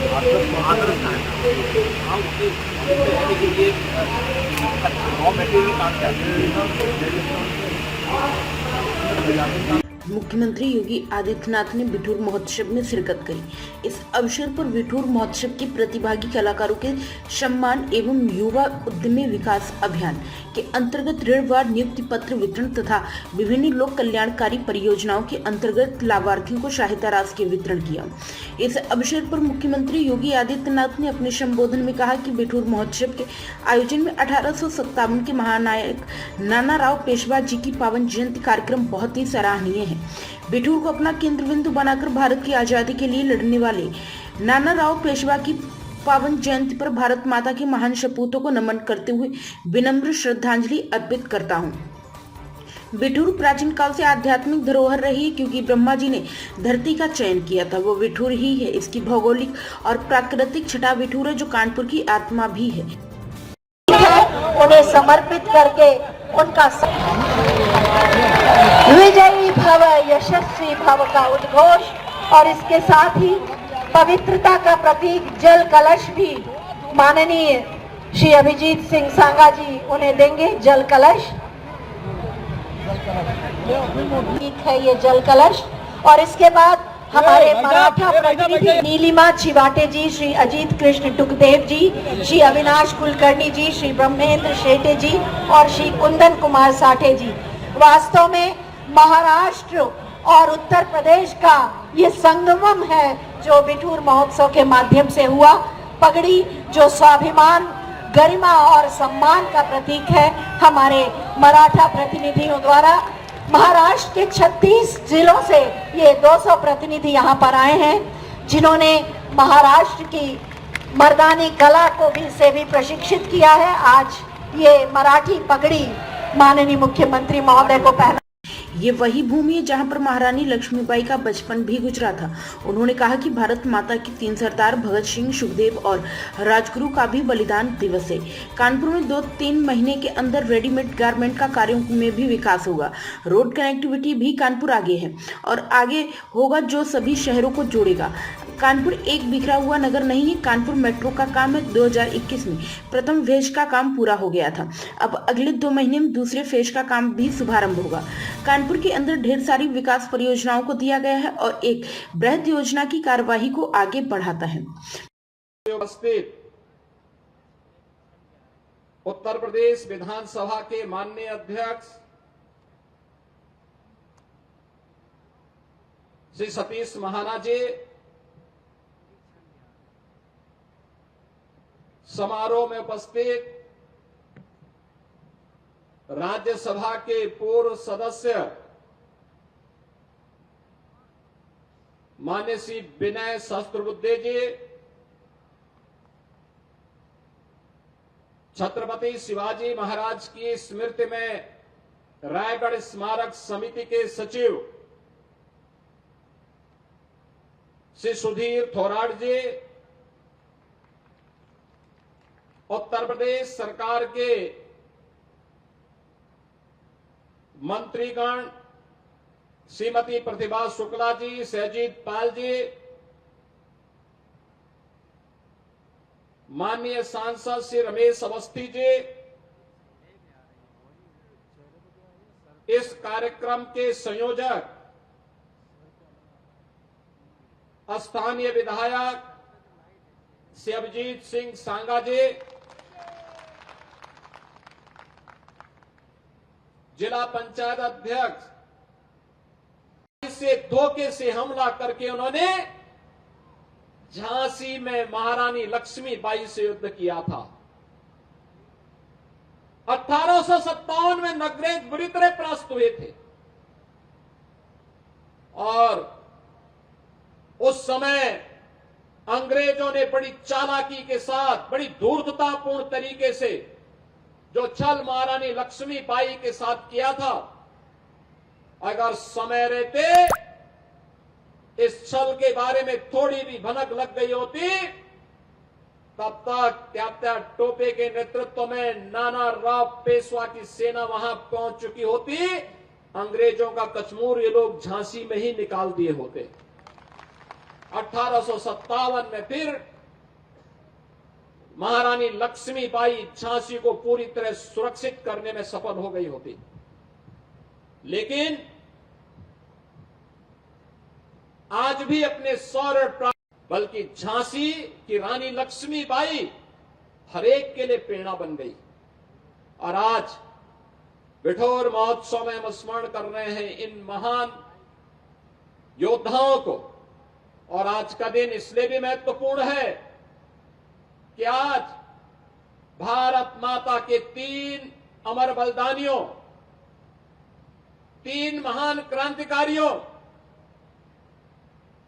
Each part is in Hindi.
आदर्श हाँ उसके लिए रॉ मटेरियल काम करते मुख्यमंत्री योगी आदित्यनाथ ने बिठूर महोत्सव में शिरकत करी। इस अवसर पर बिठूर महोत्सव के प्रतिभागी कलाकारों के सम्मान एवं युवा उद्यमी विकास अभियान के अंतर्गत ऋण व नियुक्ति पत्र वितरण तथा विभिन्न लोक कल्याणकारी परियोजनाओं के अंतर्गत लाभार्थियों को सहायता राशि के वितरण किया। इस अवसर पर मुख्यमंत्री योगी आदित्यनाथ ने अपने संबोधन में कहा कि बिठूर महोत्सव के आयोजन में 1857 के महानायक नाना राव पेशवा जी की पावन जयंती कार्यक्रम बहुत ही सराहनीय है। बिठूर को अपना केंद्र बिंदु बनाकर भारत की आजादी के लिए लड़ने वाले नाना राव पेशवा की पावन जयंती पर भारत माता के महान सपूतों को नमन करते हुए विनम्र श्रद्धांजलि अर्पित करता हूँ। बिठूर प्राचीन काल से आध्यात्मिक धरोहर रही है, क्योंकि ब्रह्मा जी ने धरती का चयन किया था वो बिठूर ही है। इसकी भौगोलिक और प्राकृतिक छटा बिठूर है, जो कानपुर की आत्मा भी है। उन्हें समर्पित करके उनका विजयी भव यशस्वी भव का उद्घोष और इसके साथ ही पवित्रता का प्रतीक जल कलश भी माननीय श्री अभिजीत सिंह सांगा जी उन्हें देंगे। जल कलश है ये जल कलश। और इसके बाद हमारे मराठा प्रतिनिधि नीलिमा छिवाटे जी, श्री अजीत कृष्ण टुकदेव जी, श्री अविनाश कुलकर्णी जी, श्री ब्रह्मेंद्र शेटे जी और श्री कुंदन कुमार साठे जी। वास्तव में महाराष्ट्र और उत्तर प्रदेश का ये संगमम है जो बिठूर महोत्सव के माध्यम से हुआ। पगड़ी जो स्वाभिमान, गरिमा और सम्मान का प्रतीक है, हमारे मराठा प्रतिनिधियों द्वारा महाराष्ट्र के 36 जिलों से ये 200 प्रतिनिधि यहाँ पर आए हैं, जिन्होंने महाराष्ट्र की मर्दानी कला को भी प्रशिक्षित किया है। आज ये मराठी पगड़ी माननीय मुख्यमंत्री महोदय को पहना। ये वही भूमि है जहां पर महारानी लक्ष्मीबाई का बचपन भी गुजरा था। उन्होंने कहा कि भारत माता की 3 सरदार भगत सिंह, सुखदेव और राजगुरु का भी बलिदान दिवस है। कानपुर में 2-3 महीने के अंदर रेडीमेड गारमेंट का कार्यों में भी विकास होगा। रोड कनेक्टिविटी भी कानपुर आगे है और आगे होगा, जो सभी शहरों को जोड़ेगा। कानपुर एक बिखरा हुआ नगर नहीं है। कानपुर मेट्रो का काम है 2021 में प्रथम फेज का काम पूरा हो गया था। अब अगले 2 महीने में दूसरे फेज का काम भी शुभारंभ होगा। कानपुर के अंदर ढेर सारी विकास परियोजनाओं को दिया गया है और एक बृहद योजना की कार्यवाही को आगे बढ़ाता है। उत्तर प्रदेश विधानसभा के माननीय अध्यक्ष श्री सतीश महाना जी, समारोह में उपस्थित राज्यसभा के पूर्व सदस्य मान्य श्री विनय सहस्त्रबुद्धे जी, छत्रपति शिवाजी महाराज की स्मृति में रायगढ़ स्मारक समिति के सचिव श्री सुधीर थोराट जी, उत्तर प्रदेश सरकार के मंत्रीगण श्रीमती प्रतिभा शुक्ला जी, सहजीत पाल जी, माननीय सांसद श्री रमेश अवस्थी जी, इस कार्यक्रम के संयोजक स्थानीय विधायक श्री अभिजीत सिंह सांगा जी, जिला पंचायत अध्यक्ष से धोखे से हमला करके उन्होंने झांसी में महारानी लक्ष्मीबाई से युद्ध किया था। 1857 में नगरेज बुरी तरह परास्त हुए थे और उस समय अंग्रेजों ने बड़ी चालाकी के साथ, बड़ी धूर्ततापूर्ण तरीके से जो छल महारानी लक्ष्मीबाई के साथ किया था, अगर समय रहते इस छल के बारे में थोड़ी भी भनक लग गई होती, तब तक त्यात्या टोपे के नेतृत्व में नाना राव पेशवा की सेना वहां पहुंच चुकी होती। अंग्रेजों का कचमूर ये लोग झांसी में ही निकाल दिए होते। 1857 में फिर महारानी लक्ष्मीबाई झांसी को पूरी तरह सुरक्षित करने में सफल हो गई होती। लेकिन आज भी अपने सौर्य बल्कि झांसी की रानी लक्ष्मीबाई हर एक के लिए प्रेरणा बन गई। और आज बिठौर महोत्सव में हम स्मरण कर रहे हैं इन महान योद्धाओं को। और आज का दिन इसलिए भी महत्वपूर्ण है कि आज भारत माता के 3 अमर बलिदानियों, 3 महान क्रांतिकारियों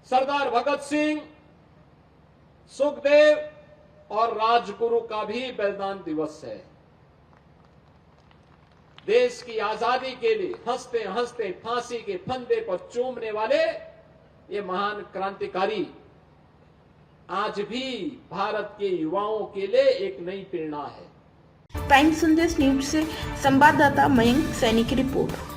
सरदार भगत सिंह, सुखदेव और राजगुरु का भी बलिदान दिवस है। देश की आजादी के लिए हंसते हंसते फांसी के फंदे पर चूमने वाले ये महान क्रांतिकारी आज भी भारत के युवाओं के लिए एक नई प्रेरणा है। टाइम्स संदेश न्यूज से संवाददाता मयंक सैनी की रिपोर्ट।